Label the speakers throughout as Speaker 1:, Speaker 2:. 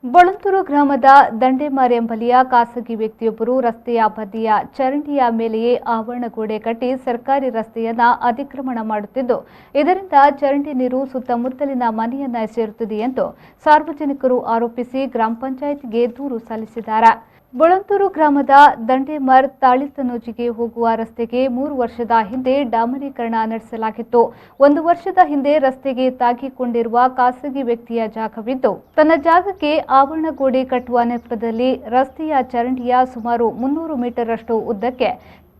Speaker 1: ಬೊಳಂತೂರು ಗ್ರಾಮದ ದಂಡೆಮಾರ್ ಎಂಬಲ್ಲಿಯ ಖಾಸಗಿ ವ್ಯಕ್ತಿಯೊಬ್ಬರು ರಸ್ತೆಯ ಬದಿಯ ಚರಂಡಿಯ ಮೇಲೆಯೇ ಆವರಣಗೋಡೆ ಕಟ್ಟಿ ಸರ್ಕಾರಿ ರಸ್ತೆಯನ್ನ ಅತಿಕ್ರಮಣ ಮಾಡುತ್ತಿದ್ದು, ಇದರಿಂದ ಚರಂಡಿ ನೀರು ಸುತ್ತಮುತ್ತಲಿನ ಮನೆಯನ್ನ ಸೇರುತ್ತಿದೆ ಎಂದು ಸಾರ್ವಜನಿಕರು ಆರೋಪಿಸಿ ಗ್ರಾಮ ಪಂಚಾಯತ್ಗೆ ದೂರು ಸಲ್ಲಿಸಿದ್ದಾರೆ. ಬೊಳಂತೂರು ಗ್ರಾಮದ ದಂಡೆಮಾರ್ ತಾಳಿತನೂಜಿಗೆ ಹೋಗುವ ರಸ್ತೆಗೆ 3 ವರ್ಷದ ಹಿಂದೆ ಡಾಮರೀಕರಣ ನಡೆಸಲಾಗಿತ್ತು. 1 ವರ್ಷದ ಹಿಂದೆ ರಸ್ತೆಗೆ ತಾಗಿಕೊಂಡಿರುವ ಖಾಸಗಿ ವ್ಯಕ್ತಿಯ ಜಾಗವಿದ್ದು, ತನ್ನ ಜಾಗಕ್ಕೆ ಆವರಣಗೋಡೆ ಕಟ್ಟುವ ನೆಪದಲ್ಲಿ ರಸ್ತೆಯ ಚರಂಡಿಯ ಸುಮಾರು 300 ಮೀಟರ್ ಅಷ್ಟು ಉದ್ದಕ್ಕೆ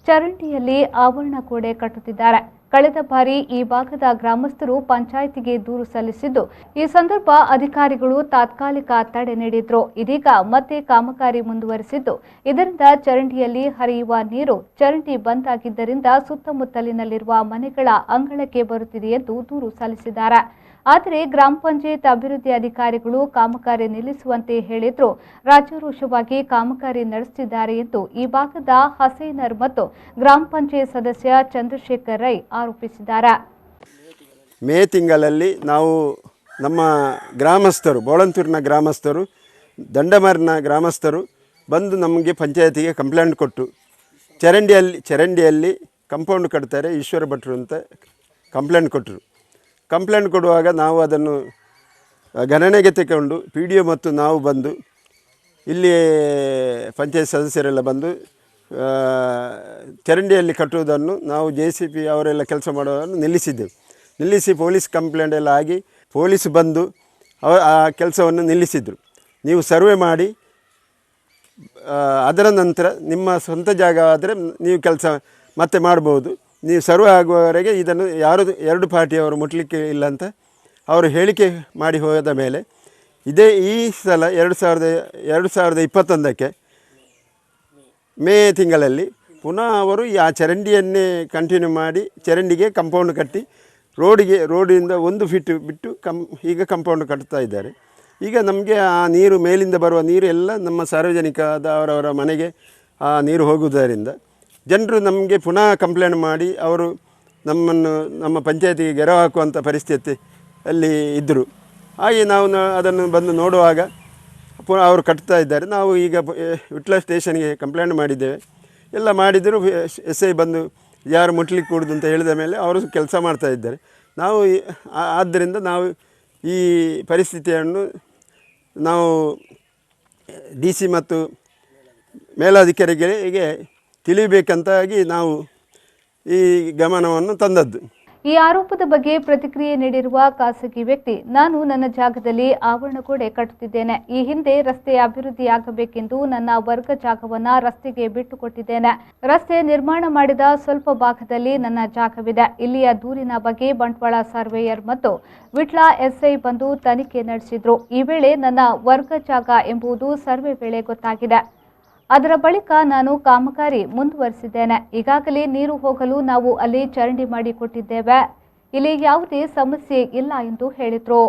Speaker 1: ಚರಂಡಿಯಲ್ಲಿ ಆವರಣಗೋಡೆ ಕಟ್ಟುತ್ತಿದ್ದಾರೆ. ಕಳೆದ ಬಾರಿ ಈ ಭಾಗದ ಗ್ರಾಮಸ್ಥರು ಪಂಚಾಯಿತಿಗೆ ದೂರು ಸಲ್ಲಿಸಿದ್ದು, ಈ ಸಂದರ್ಭ ಅಧಿಕಾರಿಗಳು ತಾತ್ಕಾಲಿಕ ತಡೆ ನೀಡಿದ್ರು. ಇದೀಗ ಮತ್ತೆ ಕಾಮಗಾರಿ ಮುಂದುವರೆಸಿದ್ದು, ಇದರಿಂದ ಚರಂಡಿಯಲ್ಲಿ ಹರಿಯುವ ನೀರು ಚರಂಡಿ ಬಂದ್ ಆಗಿದ್ದರಿಂದ ಸುತ್ತಮುತ್ತಲಿನಲ್ಲಿರುವ ಮನೆಗಳ ಅಂಗಳಕ್ಕೆ ಬರುತ್ತಿದೆ ಎಂದು ದೂರು ಸಲ್ಲಿಸಿದ್ದಾರೆ. ಆದರೆ ಗ್ರಾಮ ಪಂಚಾಯತ್ ಅಭಿವೃದ್ಧಿ ಅಧಿಕಾರಿಗಳು ಕಾಮಗಾರಿ ನಿಲ್ಲಿಸುವಂತೆ ಹೇಳಿದ್ರು ರಾಜಾರೋಷವಾಗಿ ಕಾಮಗಾರಿ ನಡೆಸುತ್ತಿದ್ದಾರೆ ಎಂದು ಈ ಭಾಗದ ಹಸೈನರ್ ಮತ್ತು ಗ್ರಾಮ ಪಂಚಾಯತ್ ಸದಸ್ಯ ಚಂದ್ರಶೇಖರ್ ರೈ ಆರೋಪಿಸಿದ್ದಾರೆ.
Speaker 2: ಮೇ ತಿಂಗಳಲ್ಲಿ ನಾವು ನಮ್ಮ ಗ್ರಾಮಸ್ಥರು, ಬೊಳಂತೂರಿನ ಗ್ರಾಮಸ್ಥರು, ದಂಡಮಾರಿನ ಗ್ರಾಮಸ್ಥರು ಬಂದು ನಮಗೆ ಪಂಚಾಯತಿಗೆ ಕಂಪ್ಲೇಂಟ್ ಕೊಟ್ಟು ಚರಂಡಿಯಲ್ಲಿ ಕಂಪೌಂಡ್ ಕಟ್ತಾರೆ ಈಶ್ವರ ಭಟ್ರು ಅಂತ ಕಂಪ್ಲೇಂಟ್ ಕೊಟ್ಟರು. ಕಂಪ್ಲೇಂಟ್ ಕೊಡುವಾಗ ನಾವು ಅದನ್ನು ಗಣನೆಗೆ ತಗೊಂಡು PDO ಮತ್ತು ನಾವು ಬಂದು ಇಲ್ಲಿ ಪಂಚಾಯತ್ ಸದಸ್ಯರೆಲ್ಲ ಬಂದು ಚರಂಡಿಯಲ್ಲಿ ಕಟ್ಟುವುದನ್ನು ನಾವು JCP ಅವರೆಲ್ಲ ಕೆಲಸ ಮಾಡೋದನ್ನು ನಿಲ್ಲಿಸಿ ಪೊಲೀಸ್ ಕಂಪ್ಲೇಂಟ್ ಎಲ್ಲ ಆಗಿ ಪೊಲೀಸ್ ಬಂದು ಆ ಕೆಲಸವನ್ನು ನಿಲ್ಲಿಸಿದರು. ನೀವು ಸರ್ವೆ ಮಾಡಿ ಅದರ ನಂತರ ನಿಮ್ಮ ಸ್ವಂತ ಜಾಗ ಆದರೆ ನೀವು ಕೆಲಸ ಮತ್ತೆ ಮಾಡ್ಬೋದು, ನೀವು ಸರ್ವೆ ಆಗುವವರೆಗೆ ಇದನ್ನು ಯಾರು 2 ಪಾರ್ಟಿಯವರು ಮುಟ್ಲಿಕ್ಕೆ ಇಲ್ಲ ಅಂತ ಅವರು ಹೇಳಿಕೆ ಮಾಡಿ ಹೋದ ಮೇಲೆ ಈ ಸಲ 2021ಕ್ಕೆ ಮೇ ತಿಂಗಳಲ್ಲಿ ಪುನಃ ಅವರು ಆ ಚರಂಡಿಯನ್ನೇ ಕಂಟಿನ್ಯೂ ಮಾಡಿ ಚರಂಡಿಗೆ ಕಂಪೌಂಡ್ ಕಟ್ಟಿ ರೋಡಿಂದ 1 ಫೀಟ್ ಬಿಟ್ಟು ಈಗ ಕಂಪೌಂಡ್ ಕಟ್ತಾ ಇದ್ದಾರೆ. ಈಗ ನಮಗೆ ಆ ನೀರು ಮೇಲಿಂದ ಬರುವ ನೀರು ಎಲ್ಲ ನಮ್ಮ ಸಾರ್ವಜನಿಕದ ಅವರವರ ಮನೆಗೆ ಆ ನೀರು ಹೋಗುವುದರಿಂದ ಜನರು ನಮಗೆ ಪುನಃ ಕಂಪ್ಲೇಂಟ್ ಮಾಡಿ ಅವರು ನಮ್ಮ ಪಂಚಾಯತಿಗೆ ಗೆರವು ಹಾಕುವಂಥ ಪರಿಸ್ಥಿತಿ ಅಲ್ಲಿ ಇದ್ದರು. ಹಾಗೆ ನಾವು ಅದನ್ನು ಬಂದು ನೋಡುವಾಗ ಅವರು ಕಟ್ತಾ ಇದ್ದಾರೆ. ನಾವು ಈಗ ವಿಟ್ಲ ಸ್ಟೇಷನ್ಗೆ ಕಂಪ್ಲೇಂಟ್ ಮಾಡಿದ್ದೇವೆ. ಎಲ್ಲ ಮಾಡಿದರೂ SI ಬಂದು ಯಾರು ಮುಟ್ಲಿಕ್ಕೆ ಕೂಡುದು ಅಂತ ಹೇಳಿದ ಮೇಲೆ ಅವರು ಕೆಲಸ ಮಾಡ್ತಾ ಇದ್ದಾರೆ. ನಾವು ಆದ್ದರಿಂದ ನಾವು ಈ ಪರಿಸ್ಥಿತಿಯನ್ನು ನಾವು DC ಮತ್ತು ಮೇಲಾಧಿಕಾರಿಗೆ ತಿಳಿಯಬೇಕಂತಾಗಿ ನಾವು ಈ ಗಮನವನ್ನು ತಂದದ್ದು.
Speaker 1: ಈ ಆರೋಪದ ಬಗ್ಗೆ ಪ್ರತಿಕ್ರಿಯೆ ನೀಡಿರುವ ಖಾಸಗಿ ವ್ಯಕ್ತಿ, ನಾನು ನನ್ನ ಜಾಗದಲ್ಲಿ ಆವರಣಗೋಡೆ ಕಟ್ಟುತ್ತಿದ್ದೇನೆ. ಈ ಹಿಂದೆ ರಸ್ತೆ ಅಭಿವೃದ್ಧಿಯಾಗಬೇಕೆಂದು ನನ್ನ ವರ್ಗ ಜಾಗವನ್ನ ರಸ್ತೆಗೆ ಬಿಟ್ಟುಕೊಟ್ಟಿದ್ದೇನೆ. ರಸ್ತೆ ನಿರ್ಮಾಣ ಮಾಡಿದ ಸ್ವಲ್ಪ ಭಾಗದಲ್ಲಿ ನನ್ನ ಜಾಗವಿದೆ. ಇಲ್ಲಿಯ ದೂರಿನ ಬಗ್ಗೆ ಬಂಟ್ವಾಳ ಸರ್ವೇಯರ್ ಮತ್ತು ವಿಟ್ಲ SI ಬಂದು ತನಿಖೆ ನಡೆಸಿದ್ರು. ಈ ವೇಳೆ ನನ್ನ ವರ್ಗ ಜಾಗ ಎಂಬುದು ಸರ್ವೆ ವೇಳೆ ಗೊತ್ತಾಗಿದೆ. ಅದರ ಬಳಿಕ ನಾನು ಕಾಮಗಾರಿ ಮುಂದುವರಿಸಿದ್ದೇನೆ. ಈಗಾಗಲೇ ನೀರು ಹೋಗಲು ನಾವು ಅಲ್ಲಿ ಚರಂಡಿ ಮಾಡಿಕೊಟ್ಟಿದ್ದೇವೆ. ಇಲ್ಲಿ ಯಾವುದೇ ಸಮಸ್ಯೆ ಇಲ್ಲ ಎಂದು ಹೇಳಿದರು.